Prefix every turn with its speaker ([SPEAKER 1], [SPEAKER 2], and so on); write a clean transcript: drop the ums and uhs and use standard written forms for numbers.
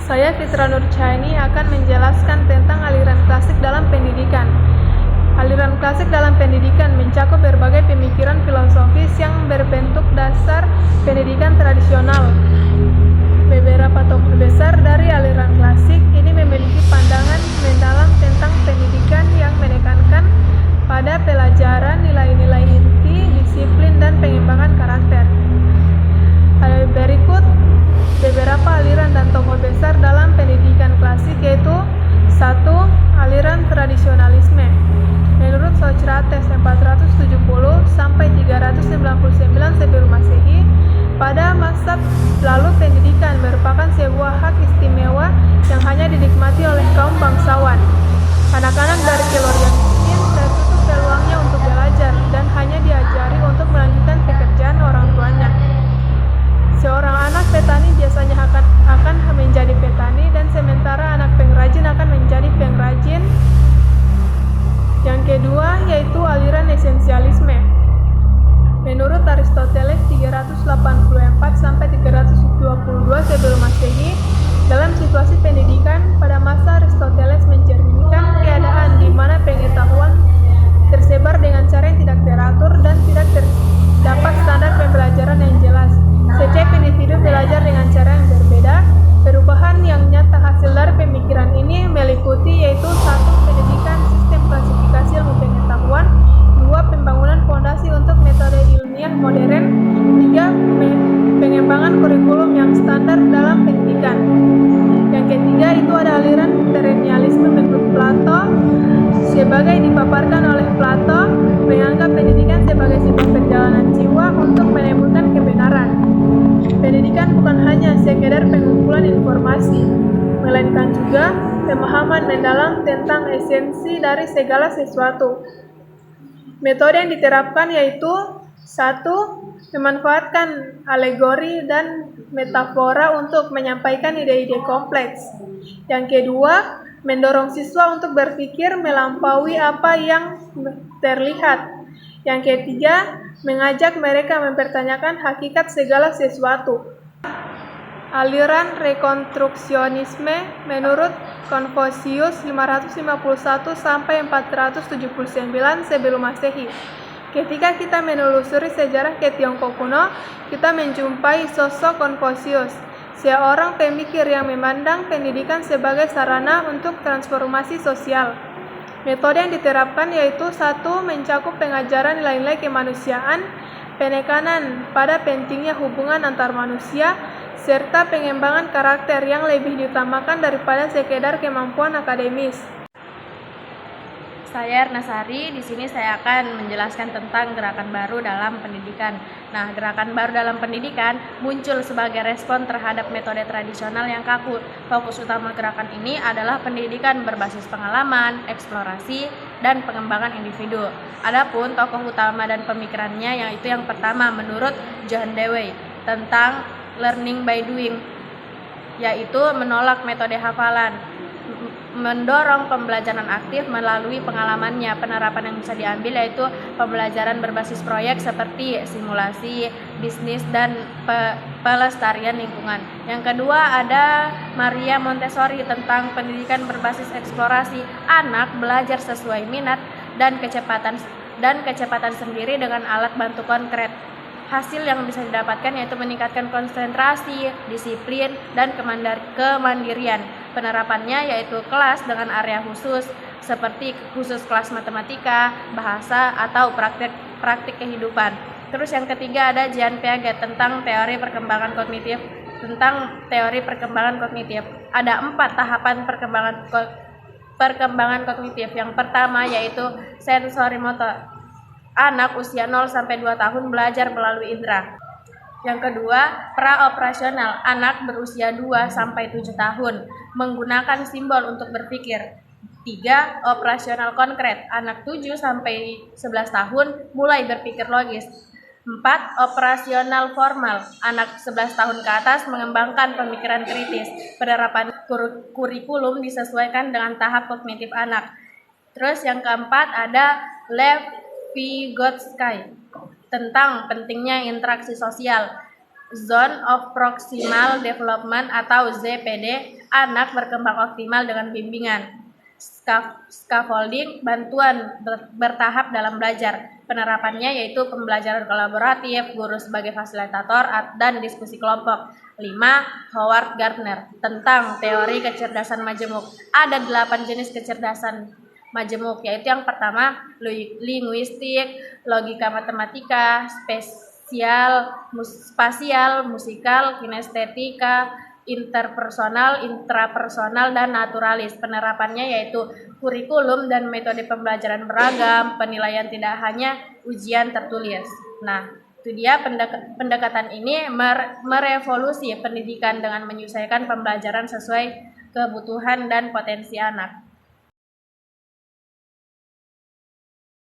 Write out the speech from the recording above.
[SPEAKER 1] Saya Fitra Nurchaini akan menjelaskan tentang aliran klasik dalam pendidikan. Aliran klasik dalam pendidikan mencakup berbagai pemikiran filosofis yang berbentuk dasar pendidikan tradisional. Beberapa tokoh besar dari aliran klasik ini memiliki pandangan mendalam tentang pendidikan yang menekankan pada pelajaran, nilai-nilai inti, disiplin, dan pengembangan karakter. Berikut beberapa aliran dan tokoh besar dalam pendidikan klasik, yaitu 1. Aliran tradisionalisme. Menurut Socrates 470 sampai 399 sebelum Masehi, pada masa lalu pendidikan merupakan sebuah hak istimewa yang hanya dinikmati oleh kaum bangsawan. Anak-anak dari keluarga miskin tertutup peluangnya untuk belajar dan hanya diajari untuk melanjutkan pekerjaan orang tuanya. Seorang anak petani biasanya akan menjadi petani, dan sementara anak pengrajin akan menjadi pengrajin. Yang kedua yaitu aliran esensialisme. Menurut Aristoteles 384 sampai 322 sebelum Masehi, dalam situasi pendidikan pada masa Aristoteles mencerminkan keadaan di mana pengetahuan tersebar dengan cara yang tidak teratur dan tidak terdapat standar pembelajaran yang jelas. Setiap individu belajar dengan cara yang berbeda. Perubahan yang nyata hasil dari pemikiran ini meliputi yaitu 1. Pendidikan sistem klasifikasi ilmu pengetahuan, 2. Pembangunan fondasi untuk metode ilmiah modern, 3. Pengembangan kurikulum yang standar dalam pendidikan. Yang ketiga itu ada aliran perennialisme menurut Plato. Sebagai dipaparkan oleh Plato, menganggap pendidikan sebagai sebuah perjalanan jiwa untuk menemukan kebenaran. Pendidikan bukan hanya sekedar pengumpulan informasi, melainkan juga pemahaman mendalam tentang esensi dari segala sesuatu. Metode yang diterapkan yaitu 1. Memanfaatkan alegori dan metafora untuk menyampaikan ide-ide kompleks. Yang kedua, mendorong siswa untuk berpikir melampaui apa yang terlihat. Yang ketiga, mengajak mereka mempertanyakan hakikat segala sesuatu. Aliran rekonstruksionisme menurut Confucius 551 sampai 479 sebelum Masehi. Ketika kita menelusuri sejarah ke Tiongkok kuno, kita menjumpai sosok Confucius, seorang pemikir yang memandang pendidikan sebagai sarana untuk transformasi sosial. Metode yang diterapkan yaitu 1. Mencakup pengajaran nilai-nilai kemanusiaan, penekanan pada pentingnya hubungan antar manusia, serta pengembangan karakter yang lebih diutamakan daripada sekedar kemampuan akademis.
[SPEAKER 2] Saya Ernasari, di sini saya akan menjelaskan tentang gerakan baru dalam pendidikan. Nah, gerakan baru dalam pendidikan muncul sebagai respon terhadap metode tradisional yang kaku. Fokus utama gerakan ini adalah pendidikan berbasis pengalaman, eksplorasi, dan pengembangan individu. Adapun tokoh utama dan pemikirannya yaitu yang pertama menurut John Dewey tentang learning by doing, yaitu menolak metode hafalan, mendorong pembelajaran aktif melalui pengalamannya. Penerapan yang bisa diambil yaitu pembelajaran berbasis proyek seperti simulasi, bisnis, dan pelestarian lingkungan. Yang kedua ada Maria Montessori tentang pendidikan berbasis eksplorasi. Anak belajar sesuai minat dan kecepatan sendiri dengan alat bantu konkret. Hasil yang bisa didapatkan yaitu meningkatkan konsentrasi, disiplin, dan kemandirian. Penerapannya yaitu kelas dengan area khusus seperti khusus kelas matematika, bahasa, atau praktik kehidupan. Terus yang ketiga ada Jean Piaget tentang teori perkembangan kognitif. Ada 4 tahapan perkembangan kognitif. Yang pertama yaitu sensorimotor. Anak usia 0 sampai 2 tahun belajar melalui indera. Yang kedua, praoperasional. Anak berusia 2 sampai 7 tahun menggunakan simbol untuk berpikir. 3. Operasional konkret. Anak 7 sampai 11 tahun mulai berpikir logis. 4. Operasional formal. Anak 11 tahun ke atas mengembangkan pemikiran kritis. Penerapan kurikulum disesuaikan dengan tahap kognitif anak. Terus yang keempat ada Lev Vygotsky tentang pentingnya interaksi sosial. Zone of Proximal Development atau ZPD, anak berkembang optimal dengan bimbingan. Scaffolding, bantuan bertahap dalam belajar. Penerapannya yaitu pembelajaran kolaboratif, guru sebagai fasilitator, dan diskusi kelompok. 5. Howard Gardner tentang teori kecerdasan majemuk. Ada 8 jenis kecerdasan majemuk, yaitu yang pertama linguistik, logika matematika, spasial, musikal, kinestetika, interpersonal, intrapersonal, dan naturalis. Penerapannya yaitu kurikulum dan metode pembelajaran beragam, penilaian tidak hanya ujian tertulis. Nah, itu dia pendekatan ini merevolusi pendidikan dengan menyesuaikan pembelajaran sesuai kebutuhan dan potensi anak.